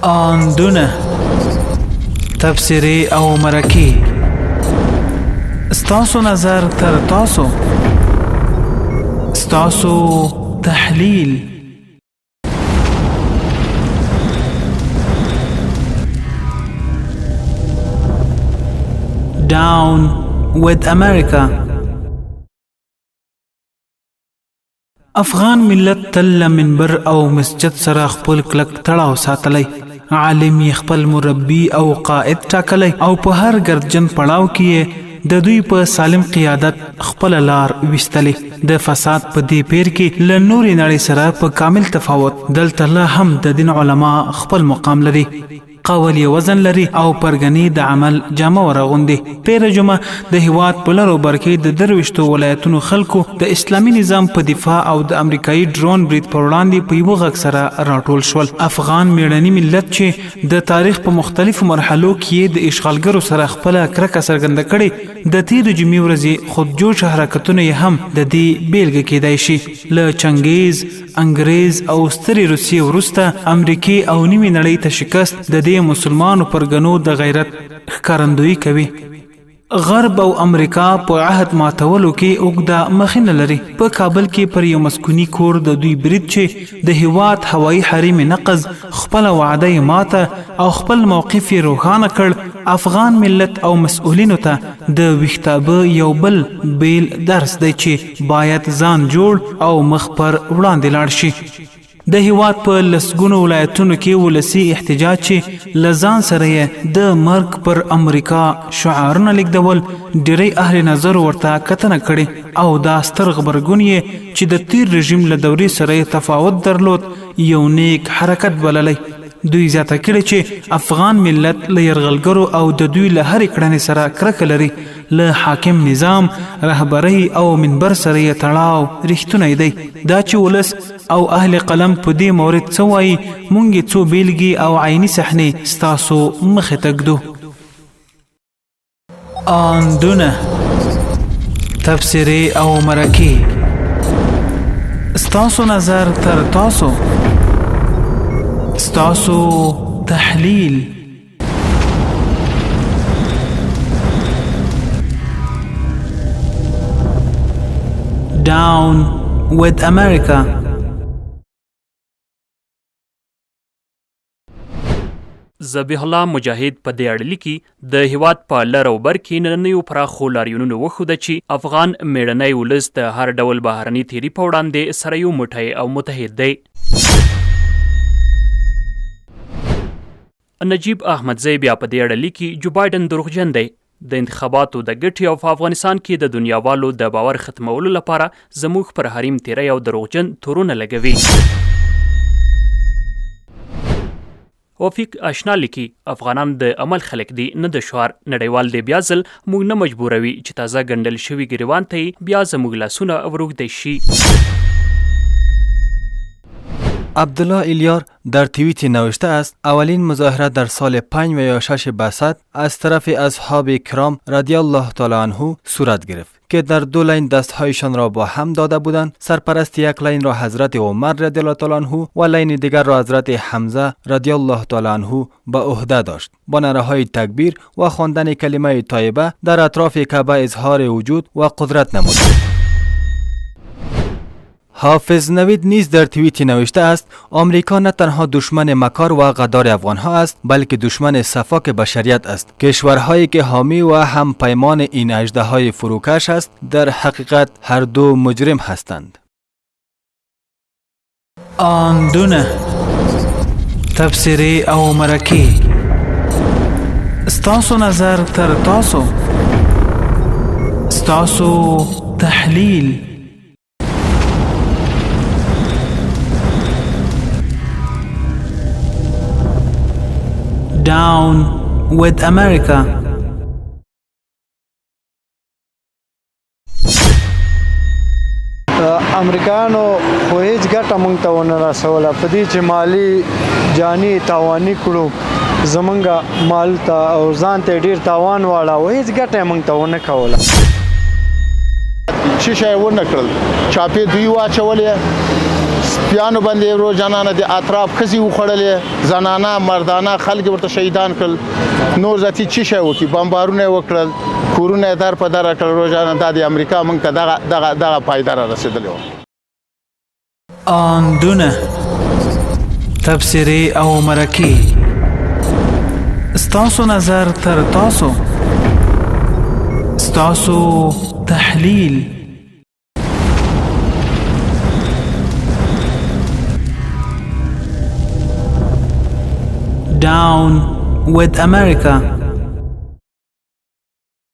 آندونه تبصرې او مرکې ستاسو نظر تر تاسو، ستاسو تحلیل. Down with America. افغان ملت تل منبر او مسجد سره خپل کلک تړاو ساتلی، عالم یې خپل مربي او قائد ټاکلی او په هر ګردجن پړاو کې د دوی په سالم قیادت خپل لار وستلی. د فساد په دې پیر کې له نورې نړۍ سره په کامل تفاوت دلته لا هم د دین علما خپل مقام لري، قول یې وزن لري او پرګنې د عمل جامه ورغوندي. تیره جمعه د هیواد په لرو برکې د درویشتو ولایتونو خلکو د اسلامي نظام په دفاع او د امریکایي ډرون برید پر وړاندې په یوه غږ سره راټول شول. افغان میړني ملت چې د تاریخ په مختلفو مرحلو کې د اشغالګرو سره خپله کرکه څرګنده کړې، د تیرې جمعې ورځې خودجوش حرکتونه یې هم د دې بیلګه کېدای شي. له چنګیز، انګریز او سترې روسیې وروسته امریکې او نیمې نړۍ ته شکست د دې مسلمانو پرګنو د غیرت ښکارندویي کوي. غرب او امریکا په عهد ماتولو کې اوږده مخینه لري. په کابل کې پر یو مسکوني کور د دوی برید چې د هیواد هوایي حریم نقض خپله وعده یې ماته او خپل موقف یې روښانه کړ، افغان ملت او مسؤلینو ته د ویښتابه یو بل بیل درس دی چې باید ځان جوړ او مخ پر وړاندې لاړ شي. د هیواد په لسګونو ولایتونو کې ولسي احتجاج چې له ځان سره یې د مرګ پر امریکا شعارونه لیږدول، ډېری اهل نظر ورته کتنه کړې او دا ستر غبرګون یې چې د تیر رژیم له دورې سره یې تفاوت درلود یو نیک حرکت بللی. دوی زیاته کړي چې افغان ملت له یرغلګرو او د دوی له هرې کړنې سره کرکه لري، له حاکم نظام، رهبرۍ او منبر سره یې تړاو رښتونی دی. دا چې ولس او اهل قلم په دې مورد څه وایي، موږ یې څو بیلګې او عیني صحنې ستاسو مخې ته ږدو. آندونه تبصرې او مرکې ستاسو نظر تر تاسو، ستاسو تحلیل. Down with America. ذبیح الله مجاهد په دې اړه لیکي د هیواد په لر او بر کې نننیو پراخو لاریونونو وښوده چې افغان میړنی ولس د هر ډول بهرني تیري په وړاندې سره یو موټی او متحد دی. نجیب احمدزی بیا په دې اړه لیکي جو بایډن دروغجن دی، د انتخاباتو د ګټې او په افغانستان کې د دنیاوالو د باور ختمولو لپاره زموږ پر حریم تیری او دروغجن تورونه لګوي. وفیق آشنا لیکي افغانان د عمل خلک دي نه د شعار، نړیوال دی بیا ځل موږ نه مجبوروي چې تازه ګنډل شوي ګریوان ته بیا زموږ لاسونه وروږدی شي. عبدالله ایلیار در توییتی نوشته است اولین مظاهره در سال 5 و یا 6 بعثت از طرف اصحاب کرام رضی الله تعالی عنه صورت گرفت که در دو لین دستهایشان را با هم داده بودند. سرپرست یک لین را حضرت عمر رضی الله تعالی عنه و لین دیگر را حضرت حمزه رضی الله تعالی عنه به عهده داشت. با نعره‌های تکبیر و خواندن کلمه طیبه در اطراف کعبه اظهار وجود و قدرت نمودند. حافظ نوید نیز در توییتی نوشته است آمریکا نه تنها دشمن مکار و غدار افغانها است بلکه دشمن صفاک بشریت است. کشورهایی که حامی و هم پیمان این اژدهای فروکش است در حقیقت هر دو مجرم هستند. آندونه تبصرې او مرکې ستاسو نظر تر تاسو، ستاسو تحلیل. Down with America. امریکایانو خو هیڅ ګټه موږ ته ونه رسوله په دې چې مالي جاني تاواني کړو زمونږ مال ته او ځان ته ډېر تاوان واړاوه، هیڅ ګټه یې موږ ته ونه کوله. څه شی ونه کړل، چاپې دوی واچولې، سپیانو باندې روزانه د اطراف ښځې وخوړلې، زنانه مردانه خلک ورته شهیدان کړل. نور ذاتي څه شی وکړي، بمبارونه یې وکړل، کورونه یې در په در کړل. روزانه دا د امریکا موږ ته دغه پایده را رسېدلې وه. آندونه، تبصرې او مرکې، ستاسو نظر تر تاسو، ستاسو تحلیل. Down with America.